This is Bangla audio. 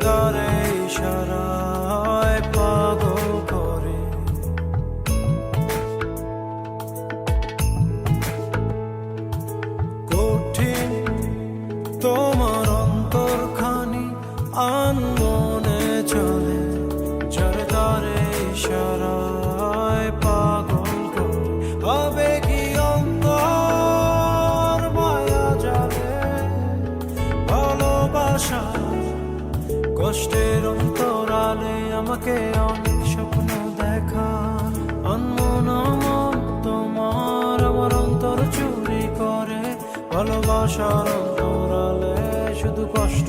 তারে ইশারায় পাগল করে। কঠিন তোমার অন্তরখানি আনমনে চলে, যার তারে ইশারায় পাগল করে। হবে কি অন্তর মায়া জালে, ভালোবাসা কষ্টের অন্তরালে আমাকে অনেক স্বপ্ন দেখা। অনমন মন তোমার আমার অন্তর চুরি করে, ভালোবাসার অন্তরালে শুধু কষ্ট।